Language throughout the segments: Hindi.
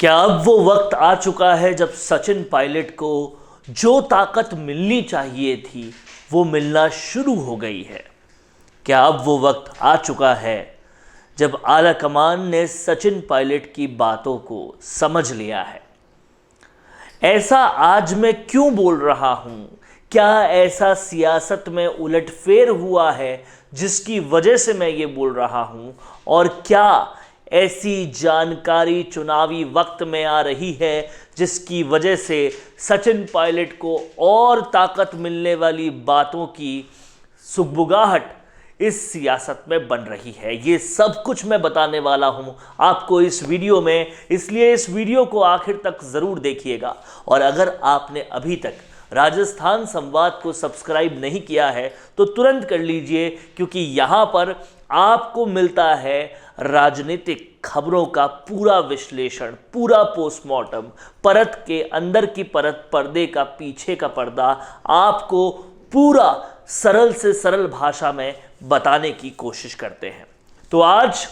क्या अब वो वक्त आ चुका है जब सचिन पायलट को जो ताकत मिलनी चाहिए थी वो मिलना शुरू हो गई है? क्या अब वो वक्त आ चुका है जब आला कमान ने सचिन पायलट की बातों को समझ लिया है? ऐसा आज मैं क्यों बोल रहा हूं? क्या ऐसा सियासत में उलटफेर हुआ है जिसकी वजह से मैं ये बोल रहा हूं? और क्या ऐसी जानकारी चुनावी वक्त में आ रही है जिसकी वजह से सचिन पायलट को और ताकत मिलने वाली बातों की सुगबुगाहट इस सियासत में बन रही है? ये सब कुछ मैं बताने वाला हूं आपको इस वीडियो में, इसलिए इस वीडियो को आखिर तक ज़रूर देखिएगा। और अगर आपने अभी तक राजस्थान संवाद को सब्सक्राइब नहीं किया है तो तुरंत कर लीजिए, क्योंकि यहाँ पर आपको मिलता है राजनीतिक खबरों का पूरा विश्लेषण, पूरा पोस्टमार्टम, परत के अंदर की परत, पर्दे का पीछे का पर्दा आपको पूरा सरल से सरल भाषा में बताने की कोशिश करते हैं। तो आज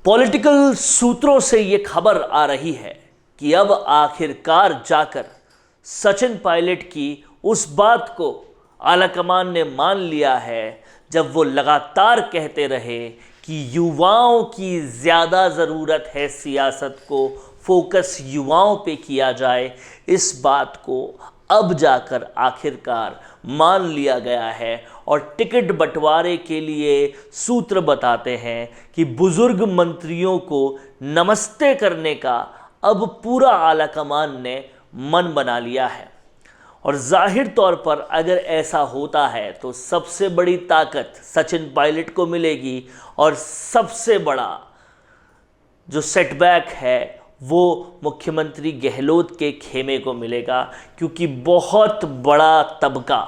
पॉलिटिकल सूत्रों से ये खबर आ रही है कि अब आखिरकार जाकर सचिन पायलट की उस बात को आलाकमान ने मान लिया है जब वो लगातार कहते रहे कि युवाओं की ज़्यादा ज़रूरत है, सियासत को फोकस युवाओं पे किया जाए। इस बात को अब जाकर आखिरकार मान लिया गया है और टिकट बंटवारे के लिए सूत्र बताते हैं कि बुजुर्ग मंत्रियों को नमस्ते करने का अब पूरा आलाकमान ने मन बना लिया है। और जाहिर तौर पर अगर ऐसा होता है तो सबसे बड़ी ताकत सचिन पायलट को मिलेगी और सबसे बड़ा जो सेटबैक है वो मुख्यमंत्री गहलोत के खेमे को मिलेगा, क्योंकि बहुत बड़ा तबका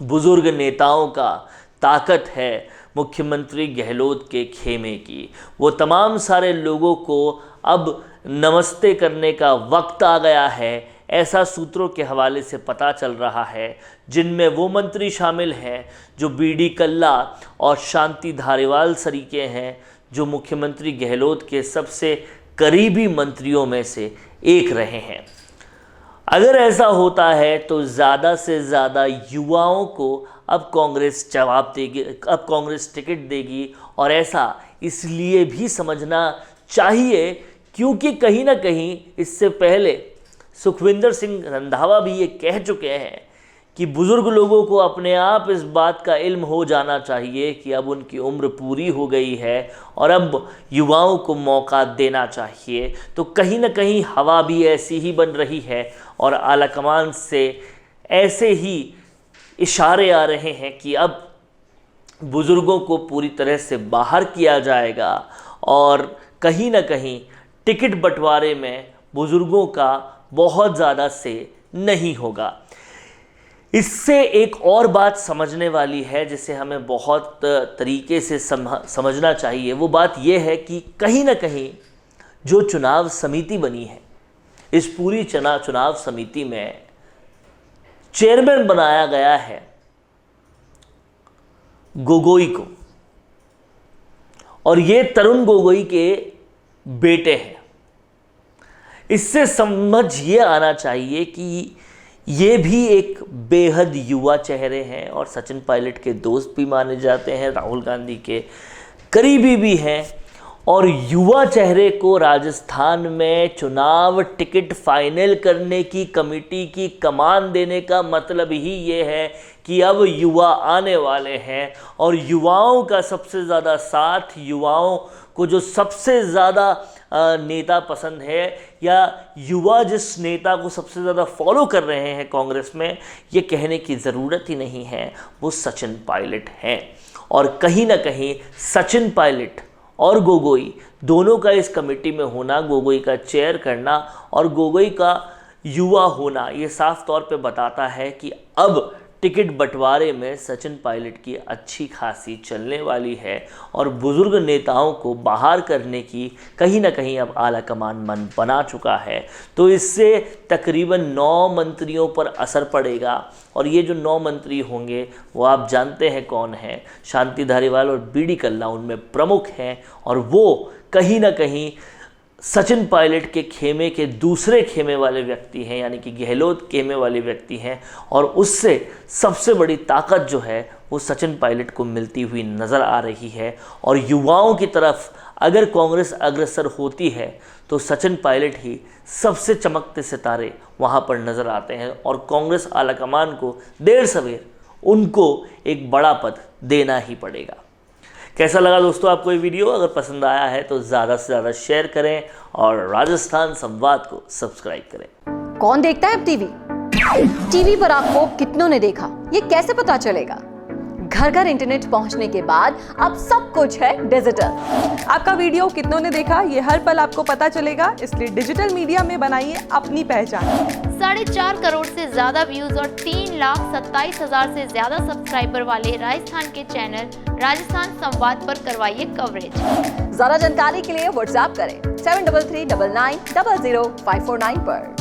बुजुर्ग नेताओं का ताकत है मुख्यमंत्री गहलोत के खेमे की। वो तमाम सारे लोगों को अब नमस्ते करने का वक्त आ गया है, ऐसा सूत्रों के हवाले से पता चल रहा है, जिनमें वो मंत्री शामिल हैं जो बीडी कल्ला और शांति धारीवाल सरीके हैं, जो मुख्यमंत्री गहलोत के सबसे करीबी मंत्रियों में से एक रहे हैं। अगर ऐसा होता है तो ज़्यादा से ज़्यादा युवाओं को अब कांग्रेस जवाब देगी, अब कांग्रेस टिकट देगी। और ऐसा इसलिए भी समझना चाहिए क्योंकि कहीं ना कहीं इससे पहले सुखविंदर सिंह रंधावा भी ये कह चुके हैं कि बुज़ुर्ग लोगों को अपने आप इस बात का इल्म हो जाना चाहिए कि अब उनकी उम्र पूरी हो गई है और अब युवाओं को मौका देना चाहिए। तो कहीं ना कहीं हवा भी ऐसी ही बन रही है और आलाकमान से ऐसे ही इशारे आ रहे हैं कि अब बुज़ुर्गों को पूरी तरह से बाहर किया जाएगा और कहीं ना कहीं टिकट बंटवारे में बुज़ुर्गों का बहुत ज़्यादा से नहीं होगा। इससे एक और बात समझने वाली है जिसे हमें बहुत तरीके से समझना चाहिए। वो बात यह है कि कहीं ना कहीं जो चुनाव समिति बनी है, इस पूरी चुनाव समिति में चेयरमैन बनाया गया है गोगोई को, और ये तरुण गोगोई के बेटे हैं। इससे समझ ये आना चाहिए कि ये भी एक बेहद युवा चेहरे हैं और सचिन पायलट के दोस्त भी माने जाते हैं, राहुल गांधी के करीबी भी हैं। और युवा चेहरे को राजस्थान में चुनाव टिकट फाइनल करने की कमेटी की कमान देने का मतलब ही ये है कि अब युवा आने वाले हैं और युवाओं का सबसे ज़्यादा साथ, युवाओं को जो सबसे ज़्यादा नेता पसंद है या युवा जिस नेता को सबसे ज़्यादा फॉलो कर रहे हैं कांग्रेस में, ये कहने की ज़रूरत ही नहीं है, वो सचिन पायलट हैं। और कहीं ना कहीं सचिन पायलट और गोगोई दोनों का इस कमेटी में होना, गोगोई का चेयर करना और गोगोई का युवा होना, ये साफ तौर पे बताता है कि अब टिकट बंटवारे में सचिन पायलट की अच्छी खासी चलने वाली है और बुजुर्ग नेताओं को बाहर करने की कहीं ना कहीं अब आलाकमान मन बना चुका है। तो इससे तकरीबन 9 मंत्रियों पर असर पड़ेगा और ये जो 9 मंत्री होंगे वो आप जानते हैं कौन है, शांति धारीवाल और बीडी कल्ला उनमें प्रमुख हैं और वो कहीं ना कहीं सचिन पायलट के खेमे के दूसरे खेमे वाले व्यक्ति हैं, यानी कि गहलोत खेमे वाले व्यक्ति हैं और उससे सबसे बड़ी ताकत जो है वो सचिन पायलट को मिलती हुई नज़र आ रही है। और युवाओं की तरफ अगर कांग्रेस अग्रसर होती है तो सचिन पायलट ही सबसे चमकते सितारे वहाँ पर नज़र आते हैं और कांग्रेस आलाकमान को देर सवेर उनको एक बड़ा पद देना ही पड़ेगा। कैसा लगा दोस्तों आपको ये वीडियो? अगर पसंद आया है तो ज़्यादा से ज़्यादा शेयर करें और राजस्थान संवाद को सब्सक्राइब करें। कौन देखता है अब टीवी? टीवी पर आपको कितनों ने देखा ये कैसे पता चलेगा? घर घर इंटरनेट पहुंचने के बाद अब सब कुछ है डिजिटल। आपका वीडियो कितनों ने देखा ये हर पल आपको पता चलेगा, इसलिए डिजिटल मीडिया में बनाइए अपनी पहचान। 4.5 करोड़ से ज्यादा व्यूज और 3,27,000 से ज्यादा सब्सक्राइबर वाले राजस्थान के चैनल राजस्थान संवाद पर करवाइए कवरेज। ज्यादा जानकारी के लिए व्हाट्सएप करें 7339900549 पर।